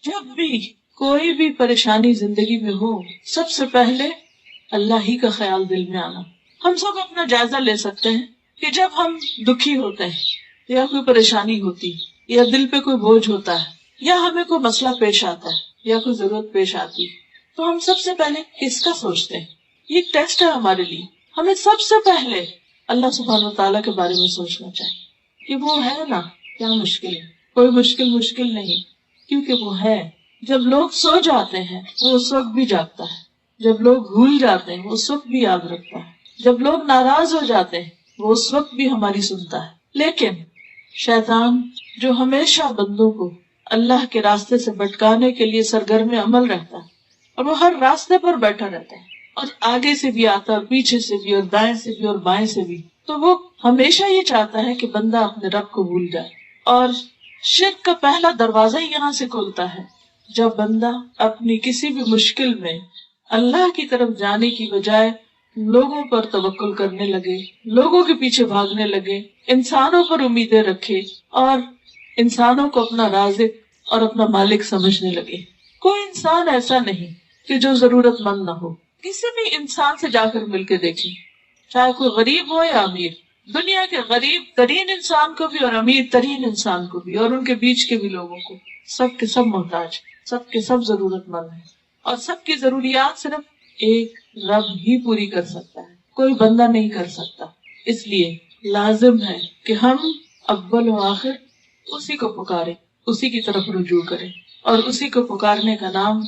جب بھی کوئی بھی پریشانی زندگی میں ہو، سب سے پہلے اللہ ہی کا خیال دل میں آنا. ہم سب اپنا جائزہ لے سکتے ہیں کہ جب ہم دکھی ہوتے ہیں یا کوئی پریشانی ہوتی یا دل پہ کوئی بوجھ ہوتا ہے یا ہمیں کوئی مسئلہ پیش آتا ہے یا کوئی ضرورت پیش آتی ہے، تو ہم سب سے پہلے کس کا سوچتے ہیں؟ یہ ایک ٹیسٹ ہے ہمارے لیے. ہمیں سب سے پہلے اللہ سبحانہ وتعالیٰ کے بارے میں سوچنا چاہیے کہ وہ ہے نا. کیا مشکل ہے؟ کوئی مشکل نہیں، کیونکہ وہ ہے. جب لوگ سو جاتے ہیں وہ اس وقت بھی جاگتا ہے، جب لوگ بھول جاتے ہیں وہ اس وقت بھی یاد رکھتا ہے، جب لوگ ناراض ہو جاتے ہیں وہ اس وقت بھی ہماری سنتا ہے. لیکن شیطان جو ہمیشہ بندوں کو اللہ کے راستے سے بھٹکانے کے لیے سرگرم عمل رہتا ہے، اور وہ ہر راستے پر بیٹھا رہتا ہے، اور آگے سے بھی آتا ہے اور پیچھے سے بھی اور دائیں سے بھی اور بائیں سے بھی، تو وہ ہمیشہ یہ چاہتا ہے کہ بندہ اپنے رب کو بھول جائے. اور شرک کا پہلا دروازہ ہی یہاں سے کھلتا ہے جب بندہ اپنی کسی بھی مشکل میں اللہ کی طرف جانے کی بجائے لوگوں پر توکل کرنے لگے، لوگوں کے پیچھے بھاگنے لگے، انسانوں پر امیدیں رکھے اور انسانوں کو اپنا رازق اور اپنا مالک سمجھنے لگے. کوئی انسان ایسا نہیں کہ جو ضرورت مند نہ ہو. کسی بھی انسان سے جا کر مل کے دیکھیں، چاہے کوئی غریب ہو یا امیر، دنیا کے غریب ترین انسان کو بھی اور امیر ترین انسان کو بھی اور ان کے بیچ کے بھی لوگوں کو، سب کے سب محتاج، سب کے سب ضرورت مند ہیں، اور سب کی ضروریات صرف ایک رب ہی پوری کر سکتا ہے، کوئی بندہ نہیں کر سکتا. اس لیے لازم ہے کہ ہم اول و آخر اسی کو پکاریں، اسی کی طرف رجوع کریں، اور اسی کو پکارنے کا نام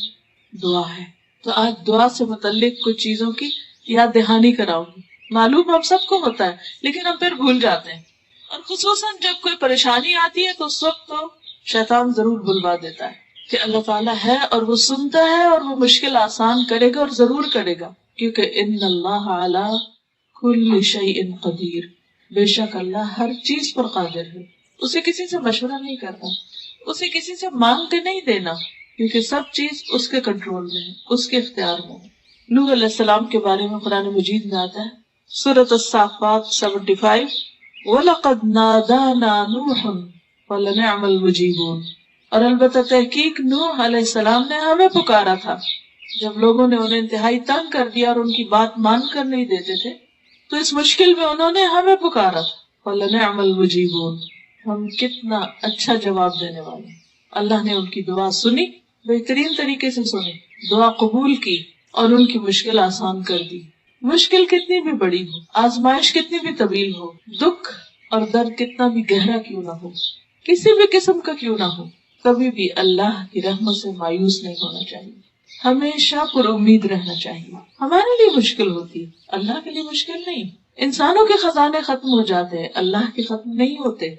دعا ہے. تو آج دعا سے متعلق کچھ چیزوں کی یاد دہانی کراؤں گی. معلوم ہم سب کو ہوتا ہے لیکن ہم پھر بھول جاتے ہیں، اور خصوصاً جب کوئی پریشانی آتی ہے تو اس وقت تو شیطان ضرور بھلوا دیتا ہے کہ اللہ تعالیٰ ہے اور وہ سنتا ہے اور وہ مشکل آسان کرے گا اور ضرور کرے گا، کیونکہ ان اللہ علی کل شیء قدیر، بے شک اللہ ہر چیز پر قادر ہے. اسے کسی سے مشورہ نہیں کرنا، اسے کسی سے مانگ کے نہیں دینا، کیونکہ سب چیز اس کے کنٹرول میں ہے، اس کے اختیار میں ہے. نوح علیہ السلام کے بارے میں قرآن مجید میں آتا ہے، سورۃ الصافات 75، وَلَقَدْ نَادَانَا نُوحٌ وَلَنِعْمَ الْمُجِيبُونَ، اور البتہ تحقیق نوح علیہ السلام نے ہمیں پکارا تھا جب لوگوں نے انہیں انتہائی تنگ کر دیا اور ان کی بات مان کر نہیں دیتے تھے، تو اس مشکل میں انہوں نے ہمیں پکارا تھا. وَلَنِعْمَ الْمُجِيبُونَ، ہم کتنا اچھا جواب دینے والے. اللہ نے ان کی دعا سنی، بہترین طریقے سے سنی، دعا قبول کی اور ان کی مشکل آسان کر دی. مشکل کتنی بھی بڑی ہو، آزمائش کتنی بھی طویل ہو، دکھ اور درد کتنا بھی گہرا کیوں نہ ہو، کسی بھی قسم کا کیوں نہ ہو، کبھی بھی اللہ کی رحمت سے مایوس نہیں ہونا چاہیے، ہمیشہ پر امید رہنا چاہیے. ہمارے لیے مشکل ہوتی ہے، اللہ کے لیے مشکل نہیں. انسانوں کے خزانے ختم ہو جاتے ہیں، اللہ کے ختم نہیں ہوتے.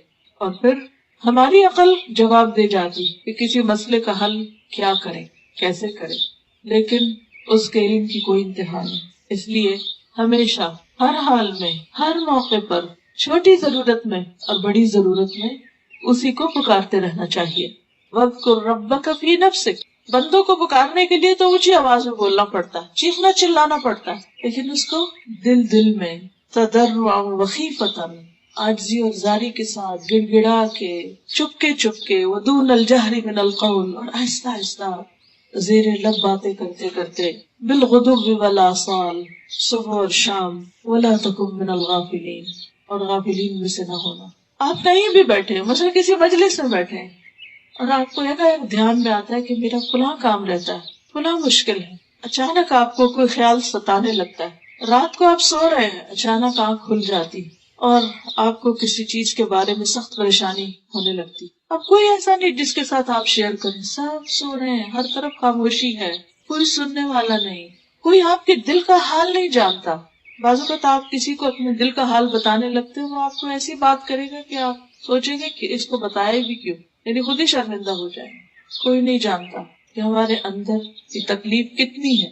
اور پھر ہماری عقل جواب دے جاتی کہ کسی مسئلے کا حل کیا کریں، کیسے کریں، لیکن اس کے علم کی کوئی انتہا نہیں. اس لیے ہمیشہ ہر حال میں، ہر موقع پر، چھوٹی ضرورت میں اور بڑی ضرورت میں اسی کو پکارتے رہنا چاہیے. وَاذْكُرْ رَبَّكَ فِي نَفْسِكَ، بندوں کو پکارنے کے لیے تو اونچی آواز میں بولنا پڑتا ہے، چیخنا چلانا پڑتا ہے، لیکن اس کو دل میں تضرعا وخیفۃ، عاجزی اور زاری کے ساتھ، گڑ گڑا کے، چپکے ودون الجہر من القول، اور آہستہ آہستہ زیر لب باتیں کرتے کرتے، بالغدو والآصال، صبح اور شام، ولا تکن من الغافلین، اور غافلین میں سے نہ ہونا. آپ کہیں بھی بیٹھے، مثلا کسی مجلس میں بیٹھے اور آپ کو ایک دھیان میں آتا ہے کہ میرا فلاں کام رہتا ہے، فلاں مشکل ہے، اچانک آپ کو کوئی خیال ستانے لگتا ہے، رات کو آپ سو رہے ہیں، اچانک آنکھ کھل جاتی اور آپ کو کسی چیز کے بارے میں سخت پریشانی ہونے لگتی. اب کوئی ایسا نہیں جس کے ساتھ آپ شیئر کریں، سب سو رہے ہیں، ہر طرف خاموشی ہے، کوئی سننے والا نہیں، کوئی آپ کے دل کا حال نہیں جانتا. بعض اوقات آپ کسی کو اپنے دل کا حال بتانے لگتے ہو، وہ آپ کو ایسی بات کرے گا کہ آپ سوچیں گے کہ اس کو بتایا بھی کیوں، یعنی خود ہی شرمندہ ہو جائے. کوئی نہیں جانتا کہ ہمارے اندر کی تکلیف کتنی ہے.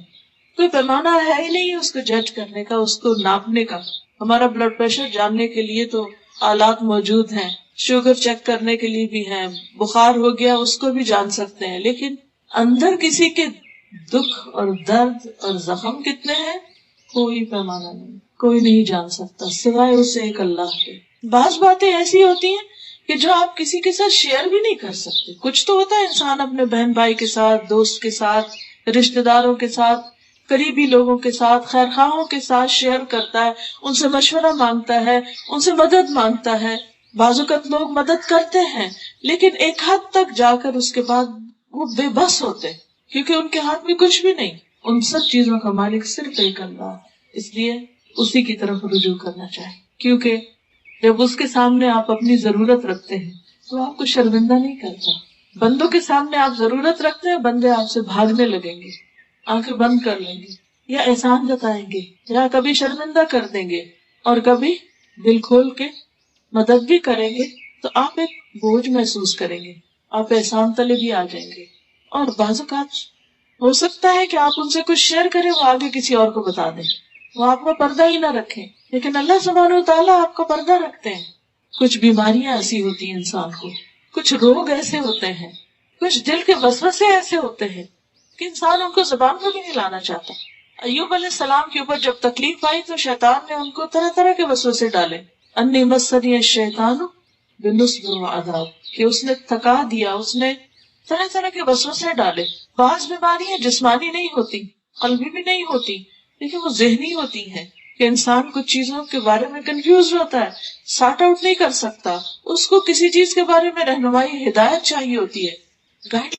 کوئی پیمانہ ہے ہی نہیں اس کو جج کرنے کا، اس کو ناپنے کا. ہمارا بلڈ پریشر جاننے کے لیے تو آلات موجود ہیں، شوگر چیک کرنے کے لیے بھی ہیں، بخار ہو گیا اس کو بھی جان سکتے ہیں، لیکن اندر کسی کے دکھ اور درد اور زخم کتنے ہیں کوئی پیمانہ نہیں، کوئی نہیں جان سکتا سوائے اسے ایک اللہ کے. بعض باتیں ایسی ہوتی ہیں کہ جو آپ کسی کے ساتھ شیئر بھی نہیں کر سکتے. کچھ تو ہوتا ہے انسان اپنے بہن بھائی کے ساتھ، دوست کے ساتھ، رشتہ داروں کے ساتھ، قریبی لوگوں کے ساتھ، خیر خواہوں کے ساتھ شیئر کرتا ہے، ان سے مشورہ مانگتا ہے، ان سے مدد مانگتا ہے. بعض اوقات لوگ مدد کرتے ہیں لیکن ایک حد تک جا کر اس کے بعد وہ بے بس ہوتے ہیں کیونکہ ان کے ہاتھ میں کچھ بھی نہیں. ان سب چیزوں کا مالک صرف ایک اللہ ہے. اس لیے اسی کی طرف رجوع کرنا چاہیے، کیونکہ جب اس کے سامنے آپ اپنی ضرورت رکھتے ہیں تو آپ کو شرمندہ نہیں کرتا. بندوں کے سامنے آپ ضرورت رکھتے ہیں، بندے آپ سے بھاگنے لگیں گے، آنکھیں بند کر لیں گے، یا احسان جتائیں گے، یا کبھی شرمندہ کر دیں گے، اور کبھی دل کھول کے مدد بھی کریں گے تو آپ ایک بوجھ محسوس کریں گے، آپ احسان تلے بھی آ جائیں گے. اور بعض اوقات ہو سکتا ہے کہ آپ ان سے کچھ شیئر کریں، وہ آگے کسی اور کو بتا دیں، وہ آپ کا پردہ ہی نہ رکھیں، لیکن اللہ سبحانہ و تعالیٰ آپ کا پردہ رکھتے ہیں. کچھ بیماریاں ایسی ہوتی ہیں انسان کو، کچھ روگ ایسے ہوتے ہیں، کچھ دل کے وسوسے ایسے ہوتے ہیں کہ انسان ان کو زبان پر بھی نہیں لانا چاہتا. ایوب علیہ السلام کے اوپر جب تکلیف آئی تو شیطان نے ان کو طرح طرح کے وسوسے ڈالے. انی مسنی الشیطان بنصب وعذاب، کہ اس نے تھکا دیا، اس نے طرح طرح کے وسوسے ڈالے. بعض بیماریاں جسمانی نہیں ہوتی، قلبی بھی نہیں ہوتی، لیکن وہ ذہنی ہوتی ہیں کہ انسان کچھ چیزوں کے بارے میں کنفیوز ہوتا ہے، سارٹ آؤٹ نہیں کر سکتا، اس کو کسی چیز کے بارے میں رہنمائی، ہدایت چاہیے ہوتی ہے، گائیڈ